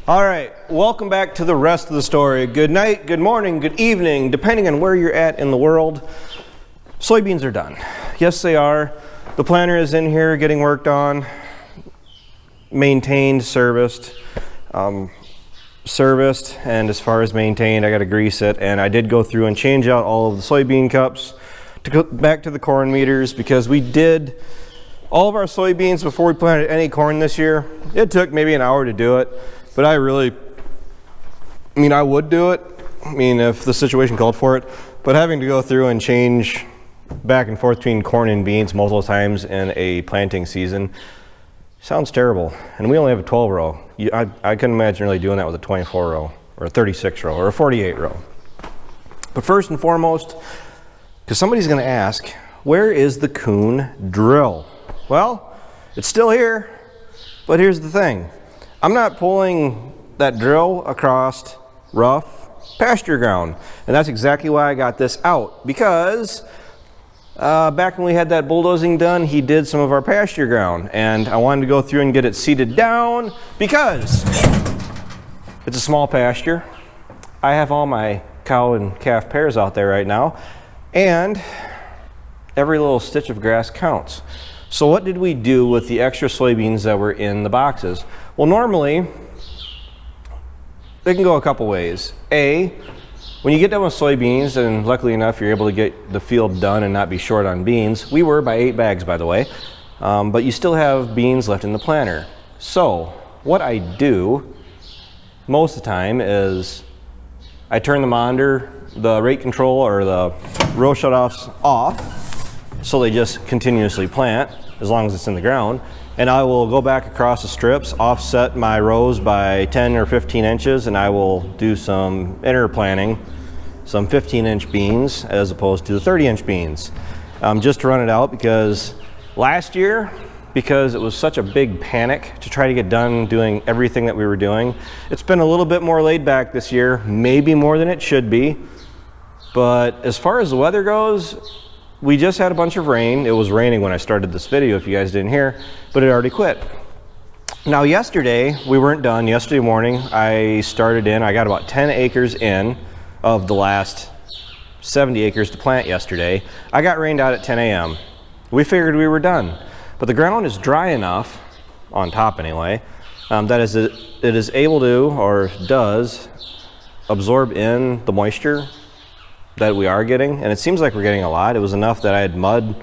All right, welcome back to the rest of the story. Good night, good morning, good evening, depending on where you're at in the world. Soybeans are done. Yes, they are. The planter is in here getting worked on, maintained, serviced, and as far as maintained, I got to grease it. And I did go through and change out all of the soybean cups to go back to the corn meters, because we did all of our soybeans before we planted any corn this year. It took maybe an hour to do it, but I would do it, if the situation called for it. But having to go through and change back and forth between corn and beans multiple times in a planting season sounds terrible. And we only have a 12 row. I couldn't imagine really doing that with a 24 row or a 36 row or a 48 row. But first and foremost, because somebody's going to ask, where is the Kuhn drill? Well, it's still here, but here's the thing. I'm not pulling that drill across rough pasture ground, and that's exactly why I got this out, because back when we had that bulldozing done, he did some of our pasture ground, and I wanted to go through and get it seeded down because it's a small pasture. I have all my cow and calf pairs out there right now, and every little stitch of grass counts. So what did we do with the extra soybeans that were in the boxes? Well, normally, they can go a couple ways. A, when you get done with soybeans, and luckily enough you're able to get the field done and not be short on beans. We were by 8 bags, by the way, but you still have beans left in the planter. So what I do most of the time is I turn the monitor, the rate control or the row shutoffs off, so they just continuously plant as long as it's in the ground. And I will go back across the strips, offset my rows by 10 or 15 inches, and I will do some inner planting, some 15-inch beans as opposed to the 30-inch beans, just to run it out, because last year, because it was such a big panic to try to get done doing everything that we were doing, it's been a little bit more laid back this year, maybe more than it should be. But as far as the weather goes, we just had a bunch of rain. It was raining when I started this video, if you guys didn't hear, but it already quit. Now yesterday, we weren't done. Yesterday morning, I got about 10 acres in of the last 70 acres to plant yesterday. I got rained out at 10 a.m. We figured we were done, but the ground is dry enough, on top anyway, that it is able to, or does, absorb in the moisture that we are getting, and it seems like we're getting a lot. It was enough that I had mud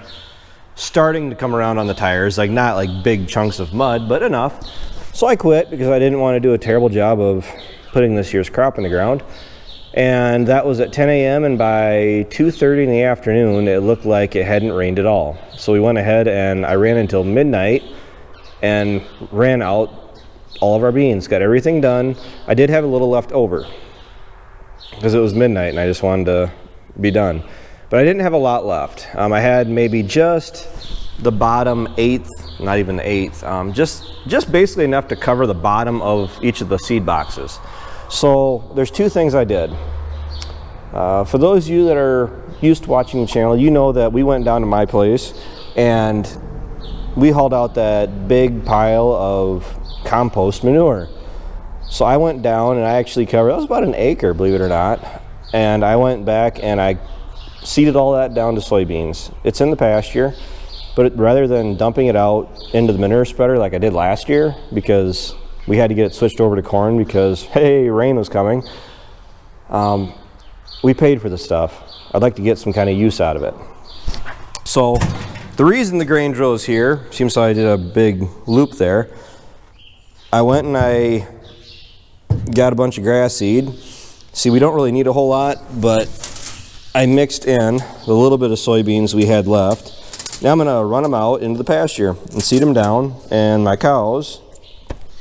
starting to come around on the tires, like not like big chunks of mud, but enough. So I quit because I didn't want to do a terrible job of putting this year's crop in the ground. And that was at 10 a.m. and by 2:30 in the afternoon, it looked like it hadn't rained at all. So we went ahead and I ran until midnight and ran out all of our beans, got everything done. I did have a little left over because it was midnight and I just wanted to be done, but I didn't have a lot left. I had maybe just the bottom eighth, not even the eighth, just basically enough to cover the bottom of each of the seed boxes. So there's two things I did. For those of you that are used to watching the channel, you know that we went down to my place and we hauled out that big pile of compost manure. So I went down and I actually covered, that was about an acre, believe it or not. And I went back and I seeded all that down to soybeans. It's in the pasture, but rather than dumping it out into the manure spreader like I did last year, because we had to get it switched over to corn because, hey, rain was coming, we paid for the stuff. I'd like to get some kind of use out of it. So the reason the grain drill is here, seems like I did a big loop there, I went and I got a bunch of grass seed. See, we don't really need a whole lot, but I mixed in the little bit of soybeans we had left. Now I'm going to run them out into the pasture and seed them down, and my cows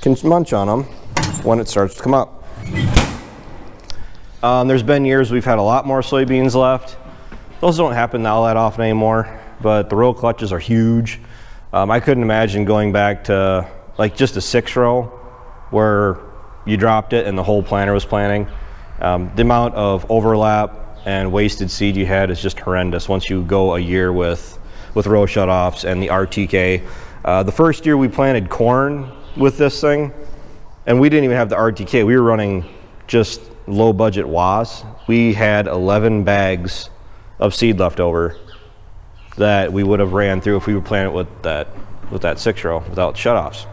can munch on them when it starts to come up. There's been years we've had a lot more soybeans left. Those don't happen all that often anymore, but the row clutches are huge. I couldn't imagine going back to like just a 6 row where you dropped it and the whole planter was planting. The amount of overlap and wasted seed you had is just horrendous once you go a year with row shutoffs and the RTK. The first year we planted corn with this thing, And we didn't even have the RTK. We were running just low budget WAS. We had 11 bags of seed left over that we would have ran through if we would plan it with that 6-row without shutoffs.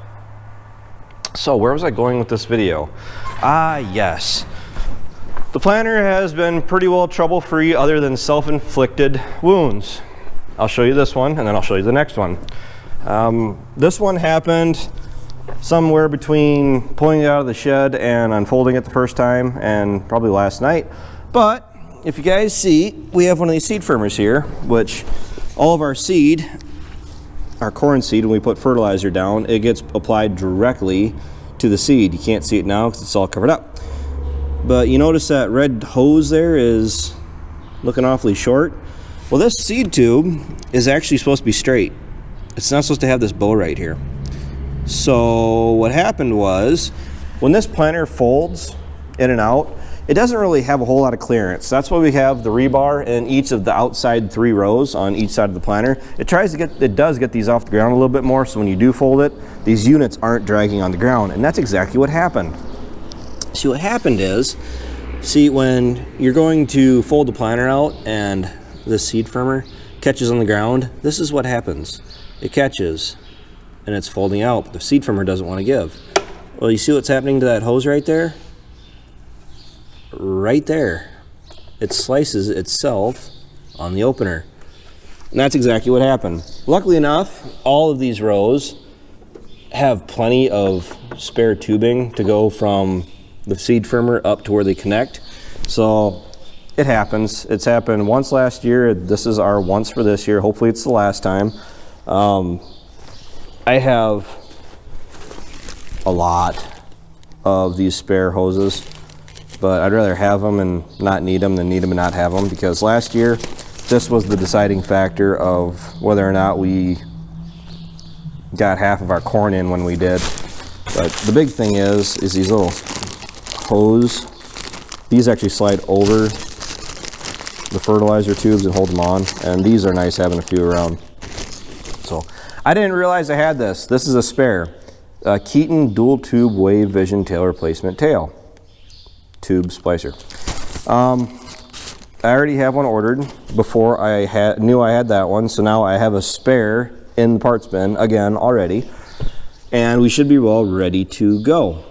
So where was I going with this video? Ah, yes. The planter has been pretty well trouble-free other than self-inflicted wounds. I'll show you this one, and then I'll show you the next one. This one happened somewhere between pulling it out of the shed and unfolding it the first time, and probably last night. But if you guys see, we have one of these seed firmers here, which all of our seed, our corn seed, when we put fertilizer down, it gets applied directly to the seed. You can't see it now because it's all covered up. But you notice that red hose there is looking awfully short. Well, this seed tube is actually supposed to be straight. It's not supposed to have this bow right here. So what happened was, when this planter folds in and out, it doesn't really have a whole lot of clearance. That's why we have the rebar in each of the outside 3 rows on each side of the planter. It does get these off the ground a little bit more, so when you do fold it, these units aren't dragging on the ground, and that's exactly what happened. See, what happened is, when you're going to fold the planter out and this seed firmer catches on the ground, this is what happens. It catches and it's folding out, but the seed firmer doesn't want to give. Well, you see what's happening to that hose right there? Right there. It slices itself on the opener. And that's exactly what happened. Luckily enough, all of these rows have plenty of spare tubing to go from the seed firmer up to where they connect. So it happens. It's happened once last year. This is our once for this year. Hopefully it's the last time. I have a lot of these spare hoses, but I'd rather have them and not need them than need them and not have them, because last year this was the deciding factor of whether or not we got half of our corn in when we did. But the big thing is these little hose. These actually slide over the fertilizer tubes and hold them on, and these are nice having a few around. So I didn't realize I had this. This is a spare Keaton dual tube wave vision tail replacement tail tube splicer. I already have one ordered before I knew I had that one, so now I have a spare in the parts bin again already, and we should be well ready to go.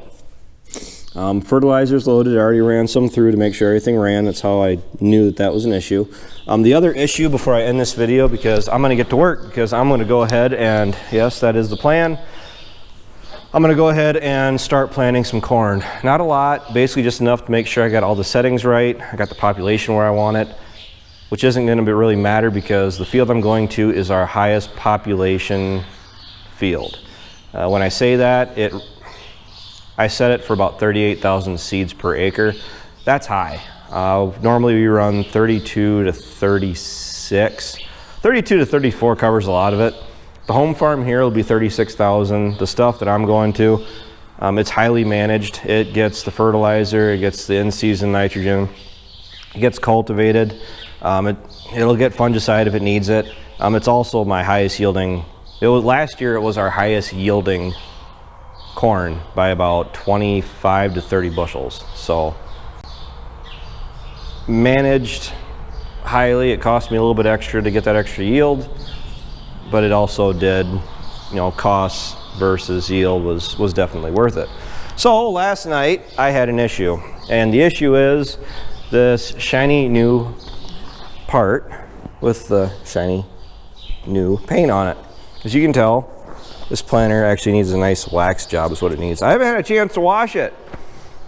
Fertilizer's loaded. I already ran some through to make sure everything ran. That's how I knew that that was an issue. The other issue before I end this video, because I'm going to get to work, because I'm going to go ahead and, yes, that is the plan, I'm going to go ahead and start planting some corn. Not a lot, basically just enough to make sure I got all the settings right. I got the population where I want it, which isn't going to really matter because the field I'm going to is our highest population field. When I say that, I set it for about 38,000 seeds per acre. That's high. Normally we run 32 to 36. 32 to 34 covers a lot of it. The home farm here will be 36,000. The stuff that I'm going to, it's highly managed. It gets the fertilizer, it gets the in-season nitrogen, it gets cultivated. It'll get fungicide if it needs it. It's also my highest yielding. Last year it was our highest yielding corn by about 25 to 30 bushels. So managed highly. It cost me a little bit extra to get that extra yield, but it also did, cost versus yield was definitely worth it. So last night I had an issue, and the issue is this shiny new part with the shiny new paint on it. As you can tell, this planter actually needs a nice wax job is what it needs. I haven't had a chance to wash it.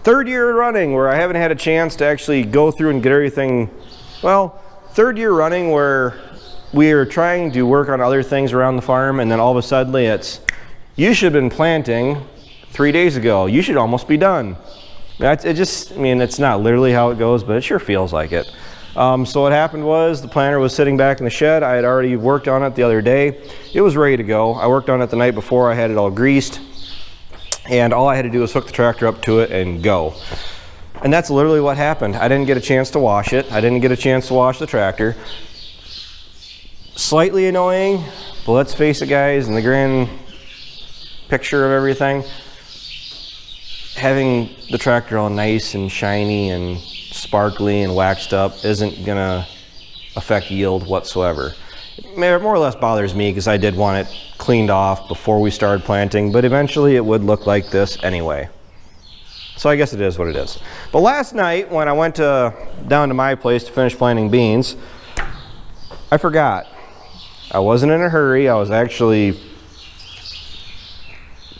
3rd year running where I haven't had a chance to actually go through and get everything, well, 3rd year running where we are trying to work on other things around the farm, and then all of a sudden it's, you should have been planting 3 days ago. You should almost be done. It's not literally how it goes, but it sure feels like it. So what happened was the planter was sitting back in the shed. I had already worked on it the other day. It was ready to go. I worked on it the night before. I had it all greased, and all I had to do was hook the tractor up to it and go. And that's literally what happened. I didn't get a chance to wash it. I didn't get a chance to wash the tractor. Slightly annoying, but let's face it, guys, in the grand picture of everything, having the tractor all nice and shiny and sparkly and waxed up isn't gonna affect yield whatsoever. It more or less bothers me because I did want it cleaned off before we started planting, but eventually it would look like this anyway. So I guess it is what it is. But last night when I went down to my place to finish planting beans, I forgot. I wasn't in a hurry. I was actually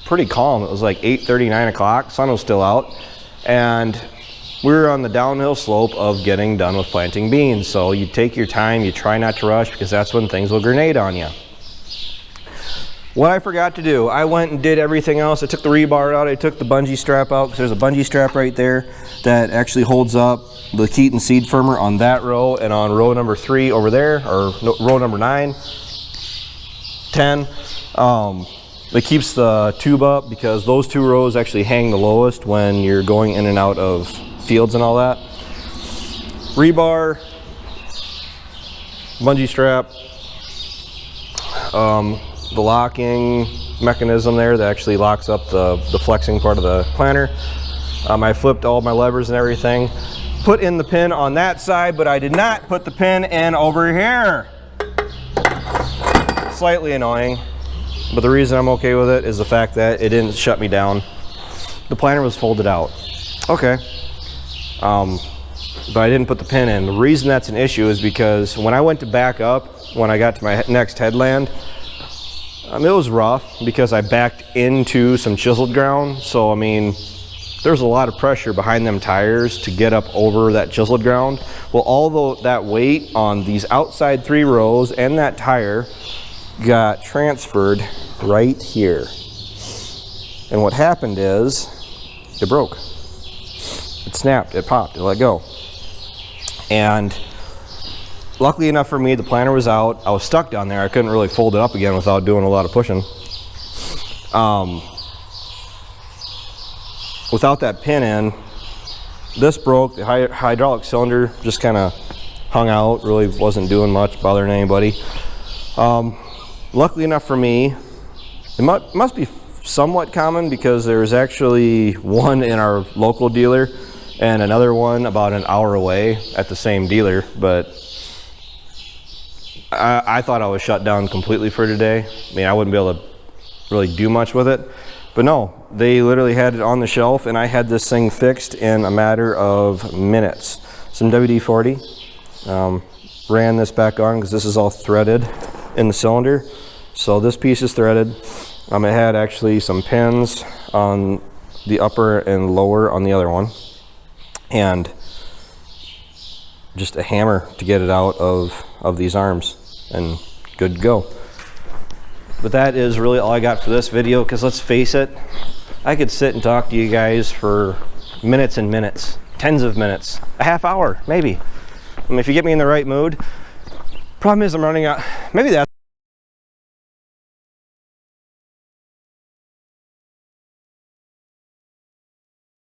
pretty calm. It was like 8:30, 9 o'clock. Sun was still out. And we were on the downhill slope of getting done with planting beans. So you take your time, you try not to rush, because that's when things will grenade on you. What I forgot to do, I went and did everything else. I took the rebar out, I took the bungee strap out, because there's a bungee strap right there that actually holds up the Keaton seed firmer on that row, and on row number 3 over there, or no, row number 9, 10. It keeps the tube up because those 2 rows actually hang the lowest when you're going in and out of fields and all that. Rebar, bungee strap, the locking mechanism there that actually locks up the flexing part of the planter. I flipped all my levers and everything. Put in the pin on that side, but I did not put the pin in over here. Slightly annoying, but the reason I'm okay with it is the fact that it didn't shut me down. The planter was folded out. Okay. But I didn't put the pin in. The reason that's an issue is because when I went to back up, when I got to my next headland, it was rough because I backed into some chiseled ground. So, I mean, there's a lot of pressure behind them tires to get up over that chiseled ground. Well, all that weight on these outside 3 rows and that tire got transferred right here. And what happened is it broke. It snapped, it popped, it let go. And luckily enough for me, the planter was out. I was stuck down there. I couldn't really fold it up again without doing a lot of pushing. Without that pin in, this broke. The hydraulic cylinder just kind of hung out, really wasn't doing much, bothering anybody. Luckily enough for me, it must be somewhat common because there's actually one in our local dealer and another one about an hour away at the same dealer, but I thought I was shut down completely for today. I mean, I wouldn't be able to really do much with it, but no, they literally had it on the shelf and I had this thing fixed in a matter of minutes. Some WD-40, ran this back on because this is all threaded in the cylinder. So this piece is threaded. It had actually some pins on the upper and lower on the other one, and just a hammer to get it out of these arms, and good to go. But that is really all I got for this video, because let's face it, I could sit and talk to you guys for minutes and minutes, tens of minutes, a half hour maybe. I mean, if you get me in the right mood. Problem is I'm running out. Maybe that's